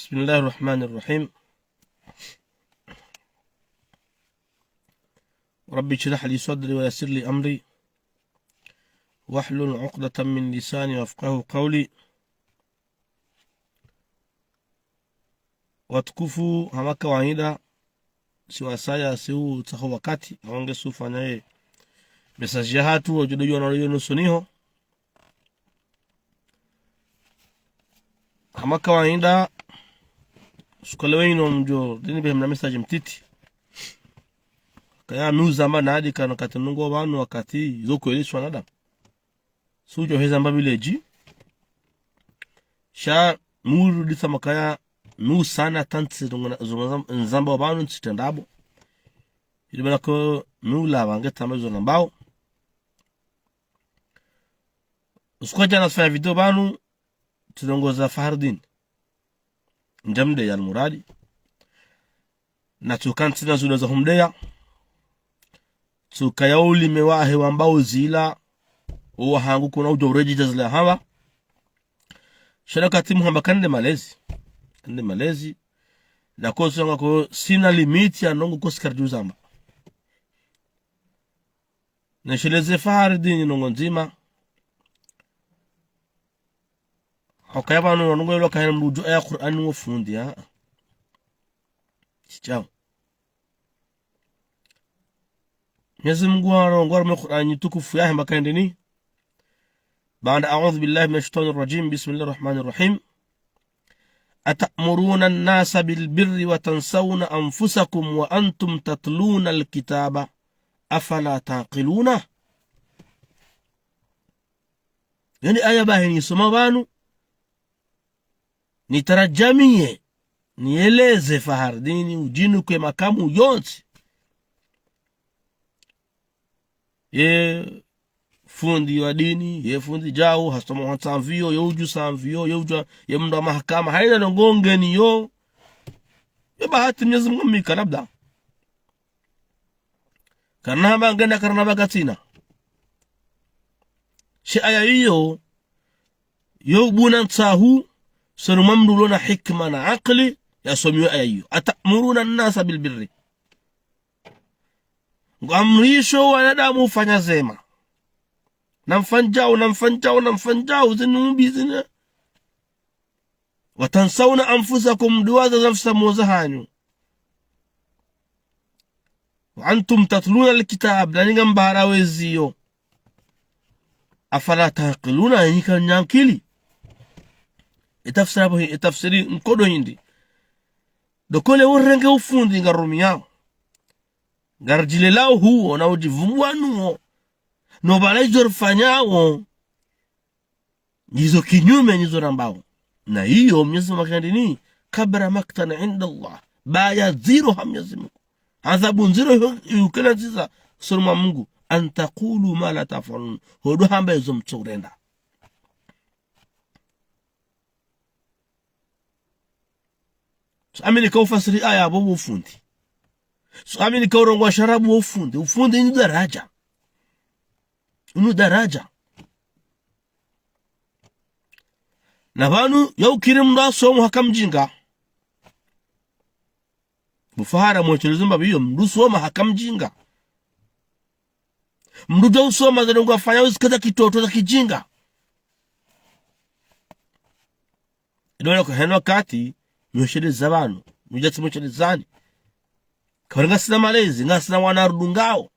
بسم الله الرحمن الرحيم. ربي اشرح لي صدري ويسر لي أمري واحلل عقدة من لساني وافقه قولي. Watukufu kama kawaida, siwasaya siu taho wakati awange sufanya message ya hatu wajudu na leo nusuniho. Kama kawaida sukalewino mjo dini behemna message mtiti kaya miuza mba na hadi kana katunungo wanu wakati zoko elishwa nada sujo heza mba vileji sha muru disa makaya nu sana tanti nzamba wabanu nsitendabo ilibana ko nu la wangeta mezo nambao usuko jana sfanya video banu tunongoza Fahardin njamde ya Almuradi na tukanti na zuna za humdeya tukayauli mewahe wambao zila uwa hangu kuna ujoreji jazila hawa sharaka timu hamba kande malezi na koso nga ko sina limiti ya nongo kosikar juzamba na sheleze Fahardin nongo nzima hokayaba nongo yelo kahena mrujo aya Qur'an wo fundi ya chao Mwenyezi Mungu anaongoza mu Qur'an tukufu yake makandeni baada a'udhu billahi minash shaitanir rajim bismillahir rahmanir rahim atamuruna an-nasa bil birri wa tansawna anfusakum wa antum tatluna al-kitaba afala taqiluna. Yani aya bahini soma banu nitarajamie nieleze Fahardini ujinu kwe makamu yote ye fundi wa dini ye fundi jao hasomo hansamvio ye uju samvio ye uju ye mndu wa mahakama haina nongonge ni yo ye bahati Mwenyezi Mungu mika labda karnaba ngenda karnaba katina shi aya hiyo yo buna nsahu sanu mamdu lona hikma na aqli ya somiyo aya hiyo atamuruna an-nasa bil birri amrisho wanadamu ufanya zema namfanjao zinubi zina watansawna anfusakum duwaza nafsa mozahanyu wa antum tatluna alkitab laninga mbara weziyo afala taqiluna yika nyankili itafsiri nkodo hindi dokole urenge ufundi ngarumiyao garjile lao huo na ujivumbua nuo no balaizo rufanyao nizo kinyume nizo nambao na hiyo Mwenyezi Mungu akandini kabra maktana inda Allah baya zero Mwenyezi Mungu adhabu zero yukena ziza surma Mungu antaqulu ma la tafalun hodo hamba hizo mtsorenda so amini kaufasiri aya bobo fundi so amini kaurongwa sharabu ufundi ni daraja na banu yau kirim da so mu hakam jinga bu fahara mo chuluzumba biyo mdu so mu hakam jinga mdu do so ma zanonga fanya usikata kitoto za kijinga ndio ko heno kati myoshede zabanu mujatsi mochede zani karinga sina malezi ngasina wana rudungao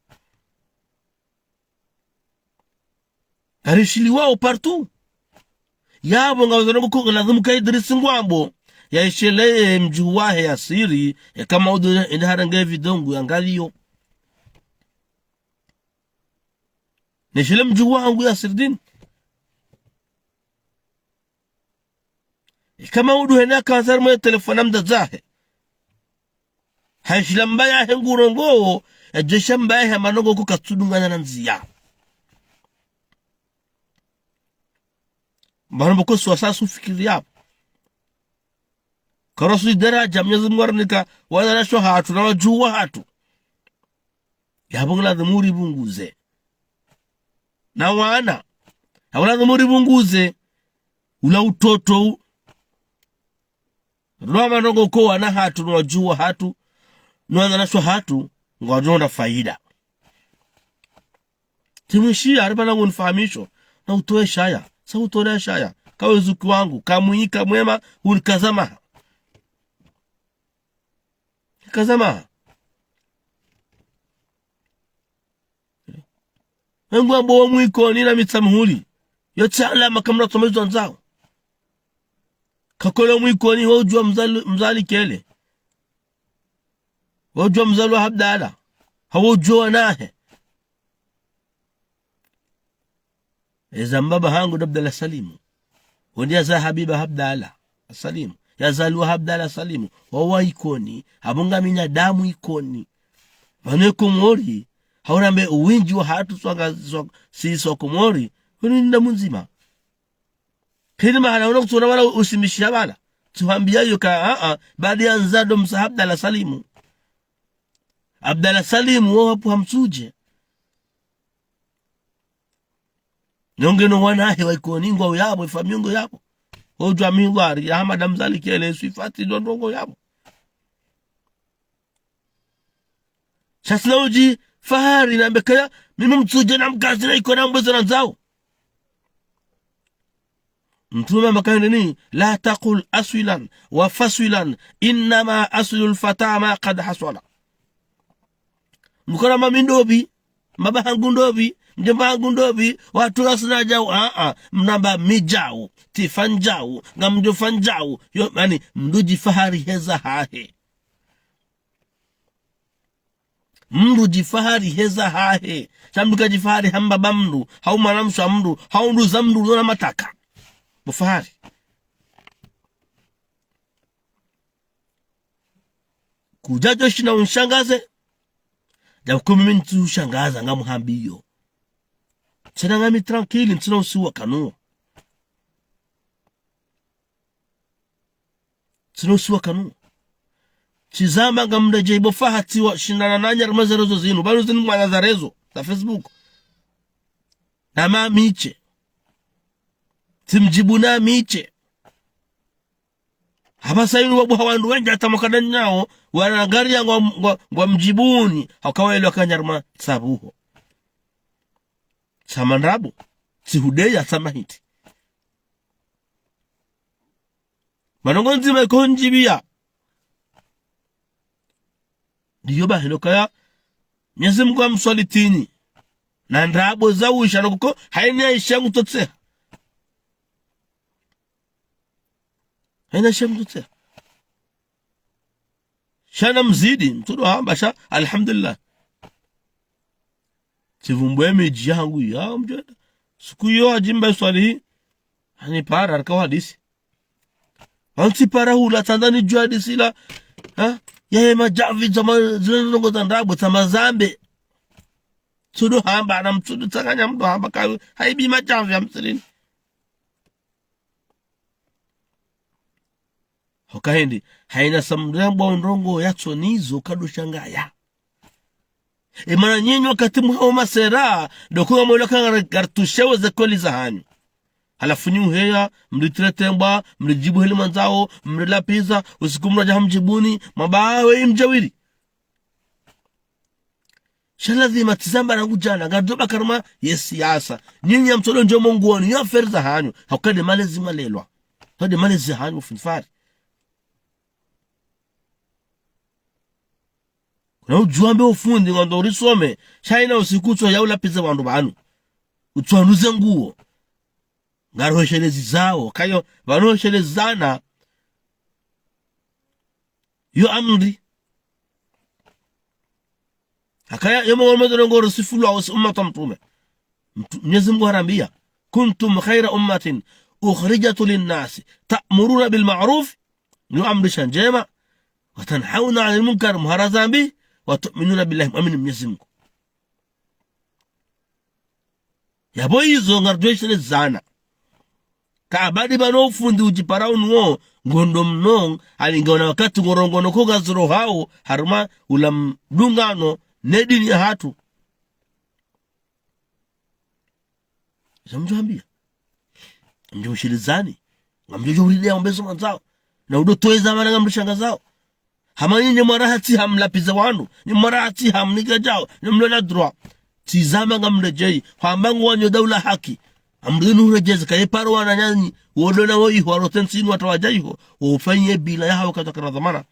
arishili wao partout yabo ngawazana ko lazima kai Idris Ngwambo yaishele mjuwahe ya siri ya kama udo enda haranga vidongo angaliyo nishele mjuwangu ya sirdin kama udo hena kansar mo telefona mdazahe haishila mbaya hengurongo ya jesha mbaya manogo ko katsudungana na nzia bana bako swasa sufikiri hapo karasu daraja Mwenyezi Mungu arnika wala sho hatu na wajua hatu yabongla dhumuri bunguze na wana hawala dhumuri bunguze ula utoto Roma nongo ko na hatu nwajua hatu nwanza naswa hatu ngwadonda faida timishia ariba nangu nifahamisho na utoe shaya sa utolea shaya kawe zuki wangu kamuika mwema unikazama Mungu ambo mwiko nina mitsamuhuli yote alama kamra tomezo nzao kakolo mwiko ni wajua mzali kele wajua mzalo habdala hawajua nahe iza mbaba hangu dabdala salimu wandi za habiba habdala salimu yazalwa habdala salimu wawa ikoni habunga minya damu ikoni vane kumori haurambe uwinji wa hatu si kumori huni nda munzima kini mahala unakutuona wala usimishia wala tuhambia yuka baadi ya nzado msa habdala salimu Abdala Salimu wapu hamsuje nyonge no wanahe waikoningo yabo ifamiongo yabo ojwa mingwari ya hamada mzali kele swifati dondongo yabo shasna uji fahari na mbekaya mimi msuje na mkazi na ikona mbezo na nzao mtume makande ni la taqul aswilan wa faswilan innama aswilul fata ma qad hasala mkona mami ndobi mabahangu ndobi mjembahangu ndobi watu rasna jau mnamba mijau tifanjau nga mjofanjau yani mduji fahari heza hahe mndu jifahari heza hahe chamduka jifahari hamba mndu hau manamswa mndu hau mndu za mndu nona mataka mfahari kujajo shina unshangaze jabu mimi ntushangaza nga muhambiyo tsena ngami tranquille ntsina usiwa kanu chizama nga mreje ibo fahati wa shindana nanya rmazerezo zinu balo zinu mwanazarezo za Facebook na miche timjibu na miche haba sayinu wabu hawandu wenja atamakada nyao wanagari ya ngwa mjibuni hawakawailo kanyarma sabuho samanrabu sihudeya samahiti manongonzi mekonjibia diyo bahino kaya nyezi mkwa mswalitini na ndrabo za uisha nukuko haini ya ishangu totseha shana mzidi mtudu hambasha alhamdulillah chivumbwe meji yangu ya mjada siku yo ajimba swali hani para arkawa hadisi anti para hula tandani jua hadisi la yae majavi zama zinongo tandabu tama zambe tudu hamba na mtudu takanya mtu hamba kawe haibi majavi ya msirini hokahendi haina samrembo ndongo yacho nizo kadu shangaya mara nyinyi wakati muhao masera dokuwa mwelo kanga gartushewe za koli za hanyu halafu nyu heya mlitretemba mlijibu heli manzao mlilapiza usiku mraja hamjibuni mabawe imjawiri shaladhima tizamba na kujana gardoba karma yesiasa nyinyi ya mtolo njo monguoni ya feri za hanyu hakade malezi malelwa hade malezi hanyu finfari na ujuambe ufundi ngondo urisome shaina usikutswa yaula pizza wandu banu utwanuze nguo ngaro shelezi zao kayo bano shelezana yo amri akaya yemo wamedoro ngoro sifulu au ummata mtume Mwenyezi Mungu harambia kuntum khayra ummatin ukhrijat lin-nas ta'muruna bil ma'ruf nu'amrishan jema wa tanhauna 'anil munkar muharazan bi watu'minuna billahi mu'minin Mwenyezi Mungu yabo hizo ngardoshele zana kaabadi bano fundi ujiparau nuo ngondo mnong alingona wakati ngorongono ko gazro hao haruma ulam dungano nedini hatu zamjambia ndio shilizani ngamjojo ulile ombezo manzao na udotoeza mana ngamrishanga zao hamanyi ni marahati hamlapiza wanu ni marahati hamniga jao ni mlola droit tizama ngamrejei hambangu wanyo daula haki amrinu rejezi kaye paro wana nyani wodona woi warotensinu watawajaiho ufanye bila yaha wakati kana dhamana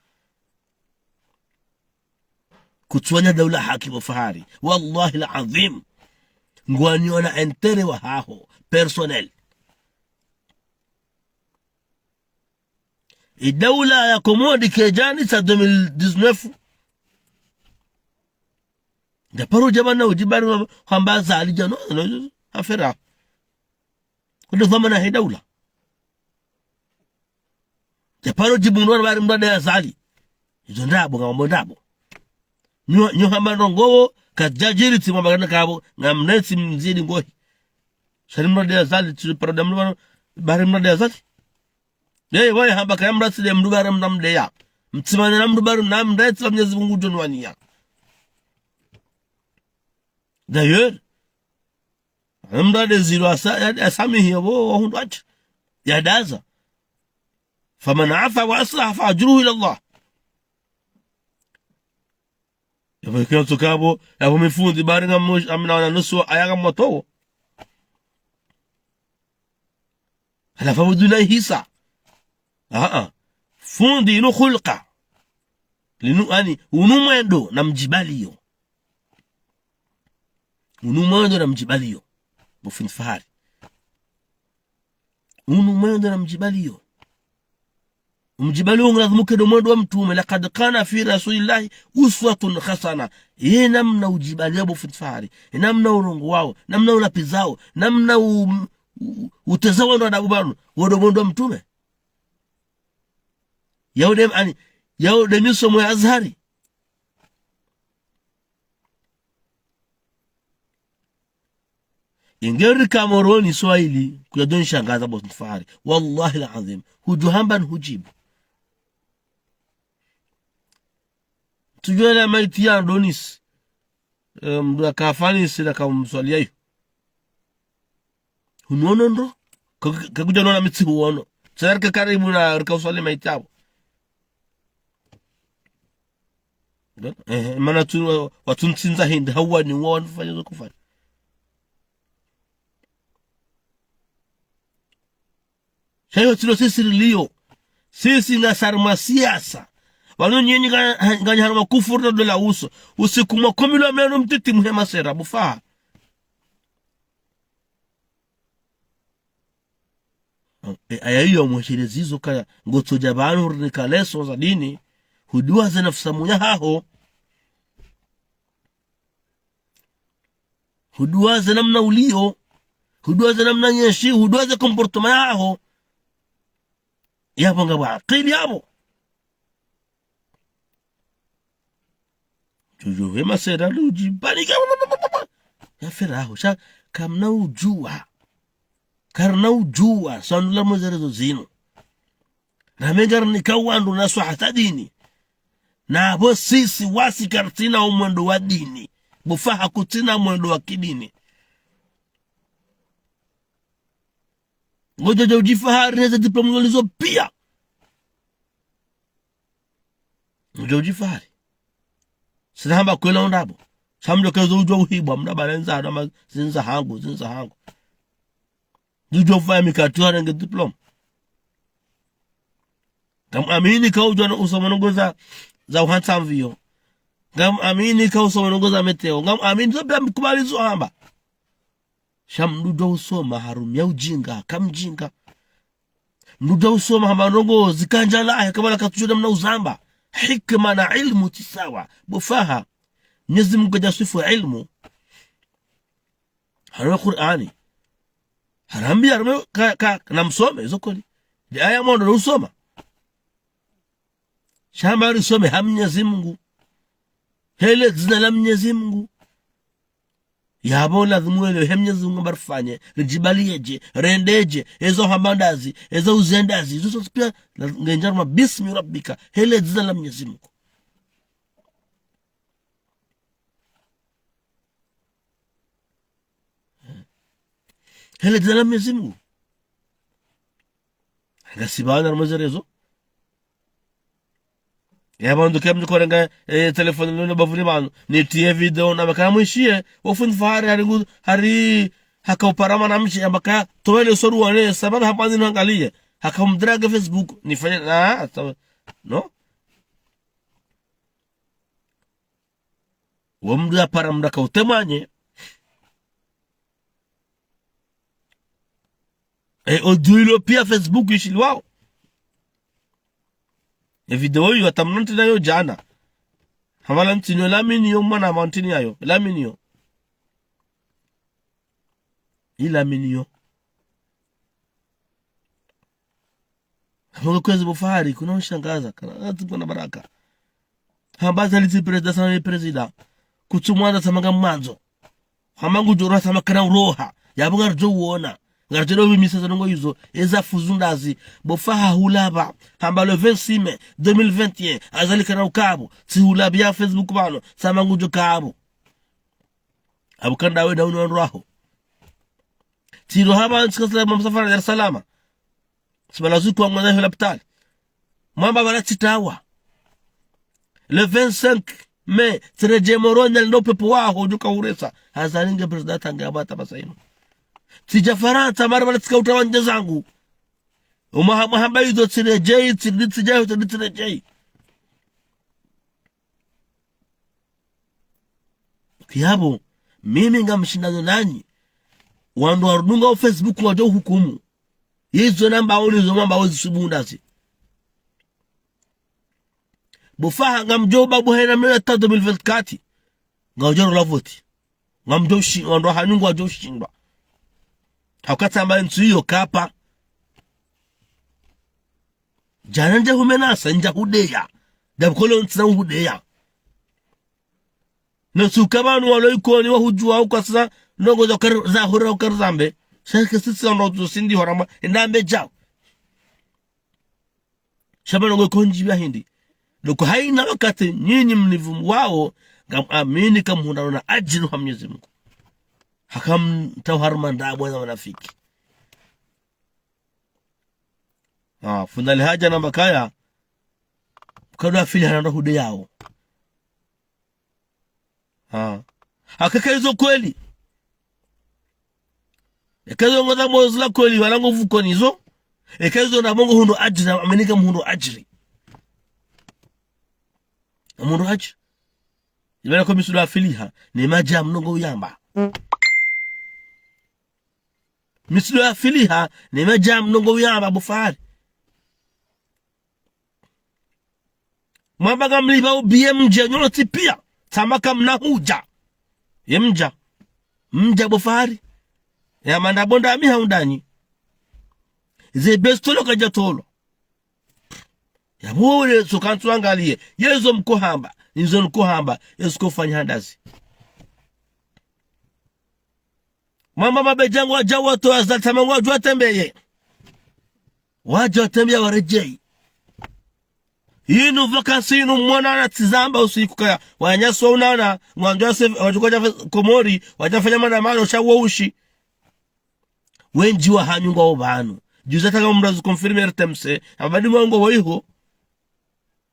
kutuanya daula haki wafahari wallahi alazim ngwani wana entere wa haho personnel الدولة يا كومودي كيجاني سا 2019 ده برو جبانا وجبارو خمبازا علي جانو أفرا كل ضمنا هي دولة ده برو جبونو بارم ده زالي يجون دابو غامو دابو نيو خمبانو غو كجاجيري تيما bagana kabo ngamnesi mzidi ngohi sharimno de zali tu paradam barim de zali wai hamba kayamra sile mdubaram namde ya mtsimane namdubaram namde tsam Mwenyezi Mungu jonwania d'ailleurs amda de ziro asami hiyo hundu ach ya daza faman afa wa aslah fa ajruhu ila Allah yabo kyo kabo yabo mifundi baringa mosh amna wana nusu ayaga moto ala fa buduna hisa fundi ino khulqa linu ani unumwendo na mjibaliyo unumwendo na mjibaliyo bufin fahari unumwendo na mjibaliyo mjibaliyo ngalathmuke do mwendo wa mtume laqad kana fi rasulillahi uswatun hasana namna ujibaliyo bufin fahari namna urongo wao namna ulapizao namna utezao ndo adabubanu wodo mwendo wa mtume yaudem ani yaude niso mwe azhari ingeri Kamoroni Swahili kuyadon shangaza boss mfahari wallahi alazim hujuhamban hujibu tujue na maiti ya Adonis mdu kafani sila kamswalia hiyo hunono ndo kakuja nona mitsi huono sarka karibu na rikauswali maiti yao mana tu watunsinza hindi hawa ni wao wanafanya zo kufanya shayo tilo sisi lio sisi na sarma siasa wano nyenyi nganya harma kufuru do la uso usiku makomilo ameno mtiti muhema sera bufa aya hiyo mweshelezizo kaya ngoto jabanu rikaleso za dini huduaze nafsa munya haho huduaze namna ulio huduaze namna nyeshi huduaze komportoma yaho yabo ngaba akili yabo jojo wema sera luji banika ya feraho sha kamna ujua karna ujua sanula mozerezo zino ramengar nikawandu na swahata dini na abo sisi wasi kartina umwendo wa dini bufaha kutina mwendo wa kidini ngoja ujifahari neza diplomu nolizo pia ngoja ujifahari sinahamba kwela ondabo samjo kezo ujwa uhibwa mnaba lenza na zinza hangu ujwa ufaya mikatuwa nenge diplomu Gam amini ka ujwa na usoma nongoza za uhansamvio. Gam amini ka usoma nongoza meteo. Gam amini zobe amikubali zo hamba. Shamdudo usoma harumia ujinga, kamjinga. Mdudo usoma hamba nongo zikanja lahe kabala katujuda mna uzamba. Hikma na ilmu tisawa. Bufaha. Mwenyezi Mungu jasifu ilmu. Harumia Qur'ani. Harambia na msome zokoli. Di aya mondo usoma. Shamba risome Mwenyezi Mungu. Hele zina la Mwenyezi Mungu. Yabo lazima ele Mwenyezi Mungu barfanye, rijibalieje, rendeje, ezo hamandazi, ezo uzendazi, zote pia ngenjarma bismi rabbika, hele zina la Mwenyezi Mungu. Hele zina la Mwenyezi Mungu. Ngasibana na mazerezo. bandu kemje korenga telefone no bavuni banu ni tie video na makana mwishie ofundi fahari hari haka uparama na mchi ambaka towele soru wane sababu hapa ndino angalie haka mdraga Facebook nifanye no wamda para mdaka utemanye oduilo pia Facebook ishili wao video hiyo atamnanti nayo jana hamala ntino lamini yo mwana mantini yayo lamini yo ilamini yo hapo kwezi bufari kuna mshangaza kana tupo na baraka hambaza liti president sana president kutumwana samanga mwanzo hamangu jora samakana roha yabunga rjo uona ngarjero bimisa zanongo yuzo eza fuzundazi bofaha hulaba hamba le 26 mai 2021 azali kana ukabo si hulaba ya Facebook bano samangu jo kabo abukanda we dauni wanraho tiro haba nsikasala msafara Dar es Salaam sibalazu kwa mwana hospital mamba bana titawa le 25 mai treje morona ndo pepo wao joka uresa hazaninge president angabata basaino tija Faransa mara bala tsikauta wanje zangu umahamba hizo treje treje kiabo mimi ngamshindano nani wandu warudunga wa Facebook wajo hukumu hizo namba ulizo mamba wazi subundazi bufaha ngamjo babu hena mwe 2024 ngajoro la voti ngamjo shi wandu hanungu wajo shindwa hakata ambaye ntuyo kapa jananje humenasa nja hudeya dabukolo ntsana hudeya nasukabanu waloikoni wa hujua huko sasa nongo za hura ukarzambe shaka sisi ndo sindi horama ndambe jao shabano ngo konji bya hindi doko haina wakati nyinyi mnivumu wao ngamamini kamhunda na ajiri wa Mwenyezi Mungu hakam tawharmanda bwana wanafiki fundali haja namba kaya kada fili hana hude yao akakaizo kweli ekazo ngoza mozla kweli wala nguvu konizo ekazo na bongo hundo ajiri amenika mhundo ajiri amundo ajiri ibana kwa misulu afiliha ni maja mnongo uyamba misulu afiliha ni maja mnongo uyamba bufari mwamba gamliba ubiye mje nyoloti pia tamaka mnahuja ye mja bufari ya manda bonda mi haundani ze bestolo kajatolo ya bure sukantu angalie yezo mkohamba nizo mkohamba yesko fanya handazi mama mabejangu wajawa to azaltamangu wajwa tembeye wajwa tembeye warejei yinu vakansi yinu mwana na tizamba usiku kaya wanyaso unana mwanjwa se wajukoja Komori wajafanya maandamano shawo ushi wenji wa hanyunga obanu juzata kama mrazu confirmer RTMC abadi mwango woiho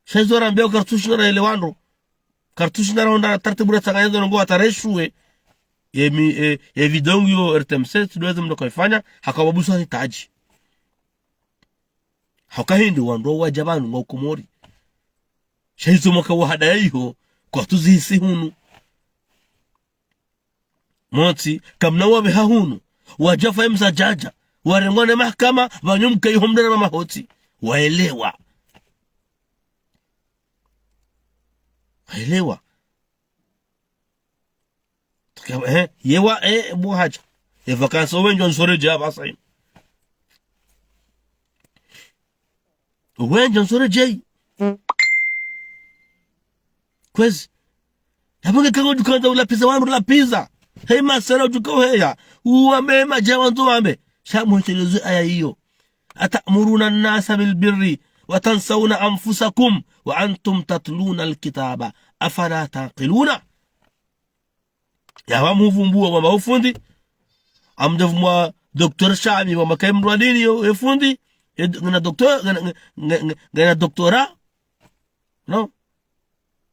shazora mbeo kartushi na elewando kartushi na ronda tartibura tsanganyo ngo atareshwe ye video yo RTMC tudweze mndo kaifanya hakababusa hitaji hakahindi wando wajabanu ngo Komori shahizo mwaka wahada hiyo kwa tuzihisi hunu moti kamna wabe hahunu wajafa imza jaja warengone mahakama wanyumke ihomdera mahoti waelewa yewa buhaja vakanso wenjo nsore jaba sayin wenjo nsore jei kwezi yabange kango dukanda ulapiza wanu lapiza hey masana ujuko heya uwambe majawa ntu wambe shamu telezu aya hiyo atamuruna an-nasa bil birri wa tansawna anfusakum wa antum tatluna al-kitaba afala taqiluna ya wamuvumbua wa maufundi amdavumwa Dr. Shami wa makaimru dini yo fundi ngana doktora no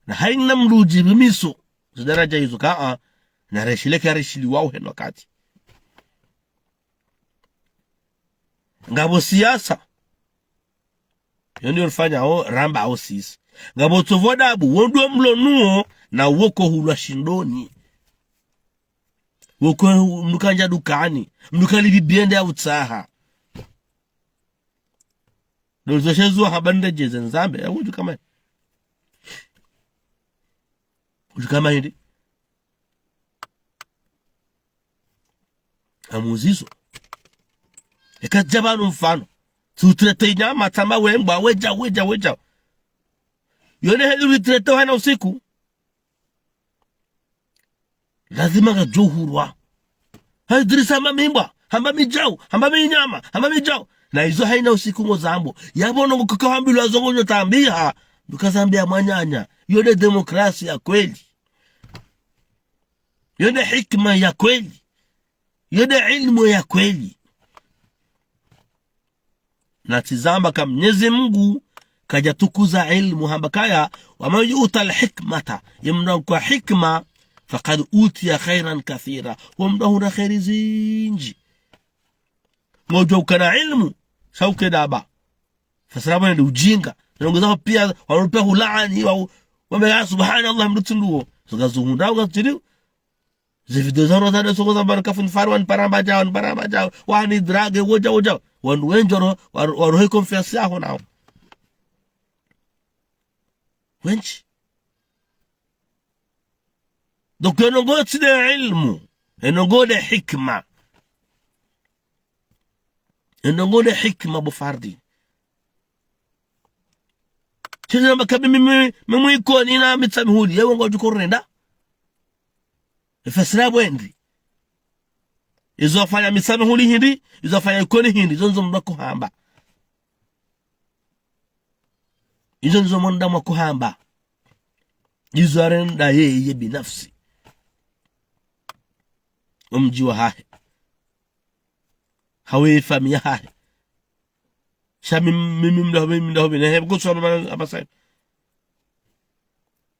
na haina mruji bimiso zidaraja hizo kaa na reshileke reshili wao heno wakati ngabo siasa yoni urfanya o ramba o sis ngabo tovodabu wondo mlonuo na woko hulwa shindoni woko mnukanja dukani mnukali bibiende ya utsaha dozo shezu habanda jeze nzambe ya wuju kama hindi amuzizo eka jabanu mfano tutrete nyama tamba wemba weja yone heli trete wana usiku lazima gajohurwa haidrisa mamimba hamba mijao hamba minyama hamba mijao na hizo haina usiku ngozambo yabono ngukakahambilo zongo tambia dukazambia mwanyanya yone demokrasia ya kweli yone hikma ya kweli yone ilmu ya kweli na tizamba kama Mwenyezi Mungu kajatukuza ilmu hambakaya wama yuta alhikmata yamna kwa hikma faqad utiya khairan kathira wamdahu na khairi zinji mojo kana ilmu shauke daba fasaraba ni ujinga nongoza pia wanapewa hulaani wa subhanallah mdutunduo zogazunda ugatiru zivido zaro zade sogoza baraka funfarwan paramba jao wani drage woja wandu wenjoro warohe confiance yao nao wenchi donc enongo tside ilmu enongo de hikma bufardi chini makabi mimi iko nina mitsamihuli yewe ngo jukorenda efasira bwendi izo fanya mitsamihuli hindi izo fanya ikoni hindi zonzo mndako hamba izo nzo mnda mwako hamba izo arenda yeye binafsi umjiwa hahe hawe famia hahe shami mimi mdahobe na hebo so abasai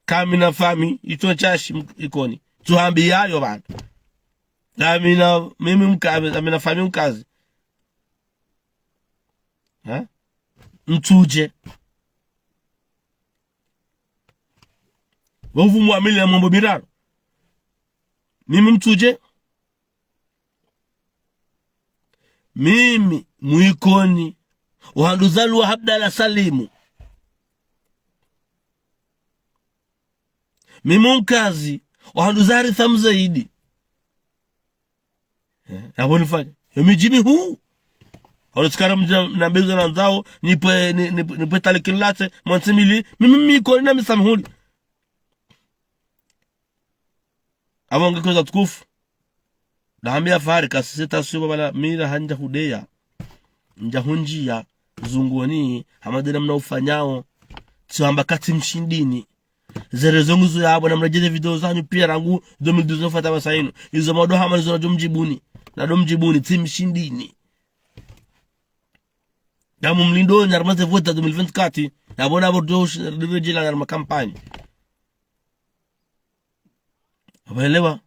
kamina fami ito chashi ikoni tuhambi yayo bana amina mimi mkabe amina fami mkazi mtuje wovu muamili na mambo biraro mimi mtuje mimi muikoni uhanduzalu wa Abdalla Salimu mimi mkazi uhanduzari Thamzaidi hapo nifanye yomijini huu walisikara na bezo na nzao nipe talikilate mwansimili mimi mikoni na misamhuli awonge koza tukufu naambia fahari kasisita suba bala mira hanja hudeya njahunjia zungoni hamadira mnaufanyao tiwamba kati mshindini zere zonguzo yabo na mrejeze video zanyu pia rangu 2019 fataba saino izo modo hama nizo na domjibuni timu mshindini damu mlindo nyarmaze vota 2024 yabona bordo rejela yarma kampani abaelewa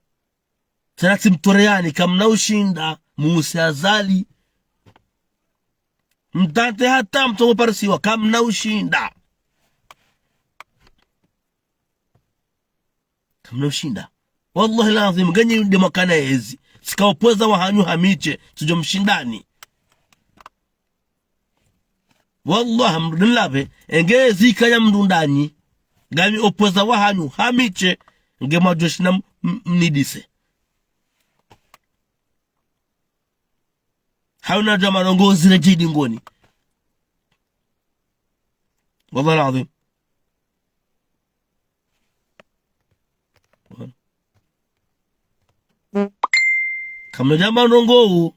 Tanati mtoreani kamna ushinda Musa Azali mtante hata mtomo parisiwa kamna ushinda wallahi lazim ganyi demakana ezi sikaopweza wahanyu hamiche tujo mshindani wallahi mdulabe engezi kaya mdundani gami opweza wahanyu hamiche ngema joshina mnidise hauna jama rongozi na jidi ngoni wallahi lazim kama jama rongo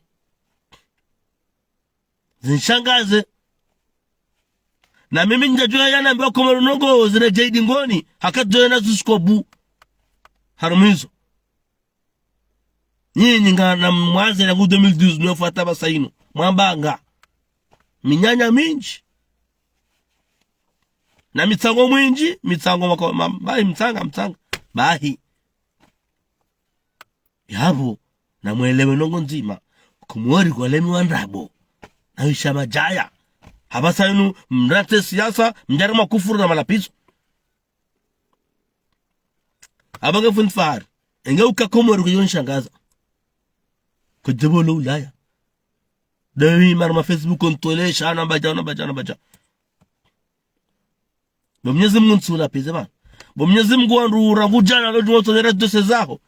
zinshangaze na mimi njajua yana mbao kama rongo zina jidi ngoni hakato na zuskobu harumizo nyinyi ngana mwaze na 2012 fataba saino mwambanga minyanya minji na mitsango mwinji mitsango bahi mtsanga bahi yabo na mwelewe nongo nzima kumwori kwa lemi wandrabo na wisha majaya habasa yunu mrate siasa mjarima kufuru na malapizo abanga funfari enge ukakomori kuyonishangaza kujibolo ulaya dewi marma Facebook kontole shana baja bomnyezi Mungu nsula peze bana bomnyezi Mungu wanrura ngujana lojo tonera dose zaho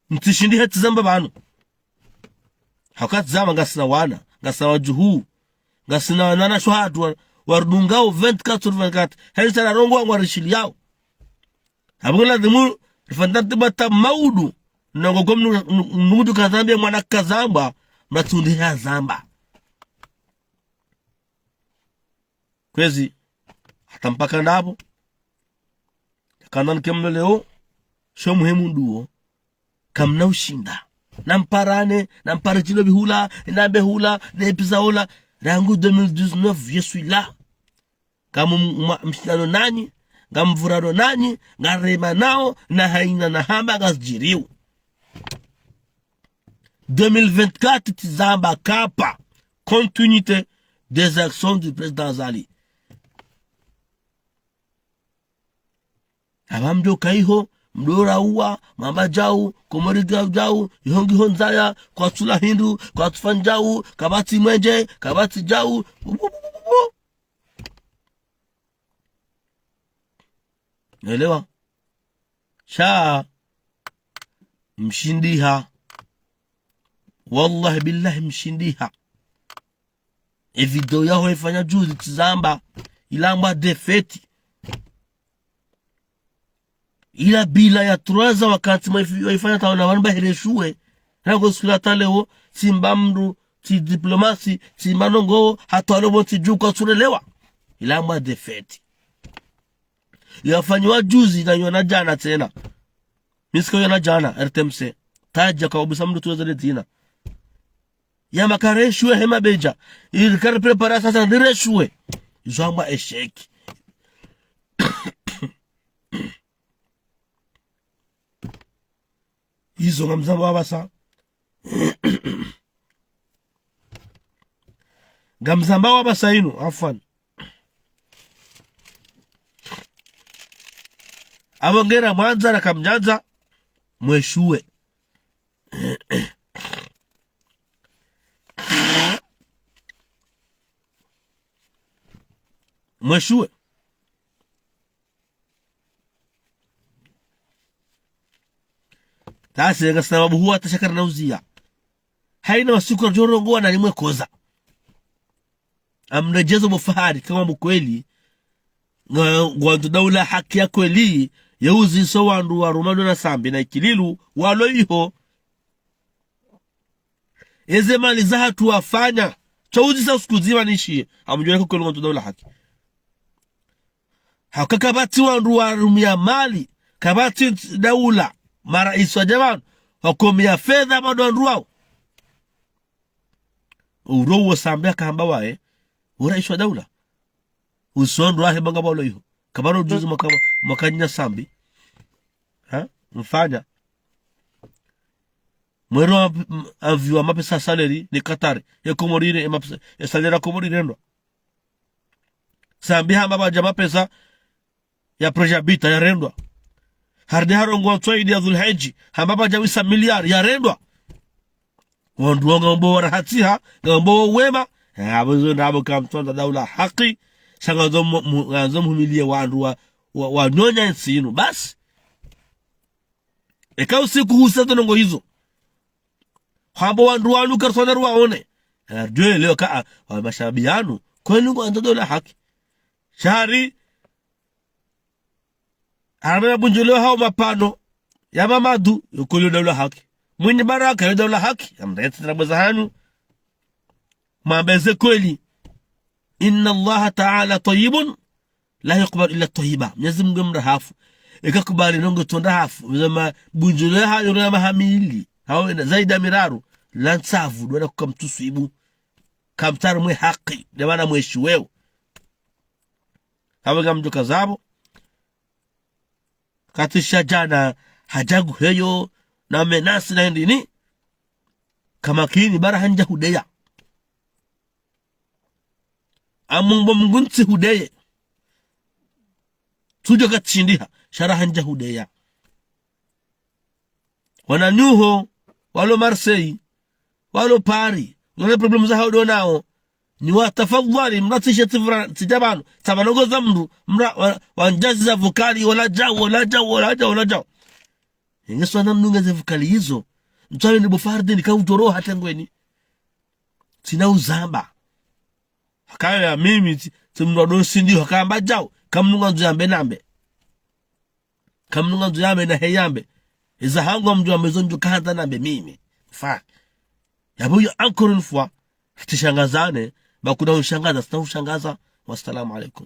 ntishindi hati zamba bano hakati zama ngasina wana ngasina wajuhu ngasina nana shwatu wardungao 24/24 hesa na rongo wangu arishili yao abungula dimu rifandati bata maudu nongo komnu numudu kazambia mwana kazamba mratundi ya zamba kwezi hata mpaka ndabo kandan kemlo leo sho muhimu nduo kamna ushinda namparane namparachilo bihula nambehula nepizaola rangu 2019 je suis là kama mshindano nani ngamvurano nani ngarema nao na haina na hamba gasjiriu 2024 tizamba kapa continuité des actions du président Zali abamdo kaiho mdora uwa mamba jau komoriga jau yongi honzaya kwa tula hindu kwa tufanjau kabati mwenje kabati jau naelewa sha mshindiha wallahi billahi mshindiha video yao ifanya juzi tizamba ilamba defeti ila bila ya turaza wakati waifanya tawana wanba hireshue nango skulata leo simba mdu ti diplomasi ti manongo hatu alobo ti juu kwa surelewa ilamba defeti yafanywa juzi na yona jana tena miska yona jana RTMC taja kwa ubisa mdu tuwezele tina ya makareshue hema beja ili kare prepara sasa ndireshue zamba esheki hizo ngamzamba wabasa ngamzamba wabasa inu afwan abongera mwanza na kamnyanza mweshue mweshue tasi nga sababu huwa tashakara na uzia haina wasiku rojongo na nimwe koza amrejezo mfahari kama mkweli ngwandu daula haki ya kweli yeuzi so wandu wa Romano na Sambi na ikililu walo iho eze mali za hatu wafanya chauzi sa usikuzima nishi amjua kwa ngwandu daula haki hakakabati wandu wa rumia mali kabati daula mara iswa jamani wakomia fedha bado nduao urowo Sambia kamba wae ura iswa daula usondu ahe banga balo iho kabaro juzi mwakanya Sambi ha mfanya mwero aviwa mapesa salary ni Katari ya komorire mapesa ya salary komorire ndo Sambi hamba jama pesa ya projabita ya rendwa harde harongo twaidi ya Dhulhijja hamba jawisa miliari ya rendwa wonduonga mbo warahatiha ngombo wema abazo ndabo kamtonda daula haki shangazo mumilie wandu wa nyonya nsinu basi eka usiku husato ngo hizo habo wandu wanu karsona ruwaone arjwe leo ka wa mashabianu kwenu ngo daula haki shari arabia bunjolo hao mapano ya mamadu yukulu daula haki mwenye baraka ya daula haki amrete na bazahanu mabeze kweli inna Allah ta'ala tayyibun la yaqbal illa tayyiba Mwenyezi Mungu mrahafu ikakubali nongo tondahafu zama bunjolo hayo na mahamili hao zaida miraru lansavu dona kukamtusibu kamtar mwe haki de bana mweshi wewe Hawaga mjoka zabo. Katisha jana hajagu heyo na menasi na ndini. Kama kini bara hanja hudeya. Amungbo mgunti hudeye. Tujo katishindiha. Shara hanja hudeya. Wana Nyuho, walo Marseille, walo Paris. Nuna problemu za haudo nao. Ni watafadhali mratisha tijabano. Tabanogo zamru. Wanjazi za vokali. Wala jao. Yenyesu anamnunga za vokali hizo. Mtuwe ni bufarde ni kautoro hata ngweni. Sina uzamba. Hakayo ya mimi. Tumnado sindi hakamba jao. Kamnunga nzuyambe nambe. Kamnunga nzuyambe na heyambe. Iza hangu mjua mezonjo kahanta nambe mimi. Fa. Yabuyo encore une fois. Kitishangazane. Bakuna ushangaza. Sina ushangaza. Wassalamu alaikum.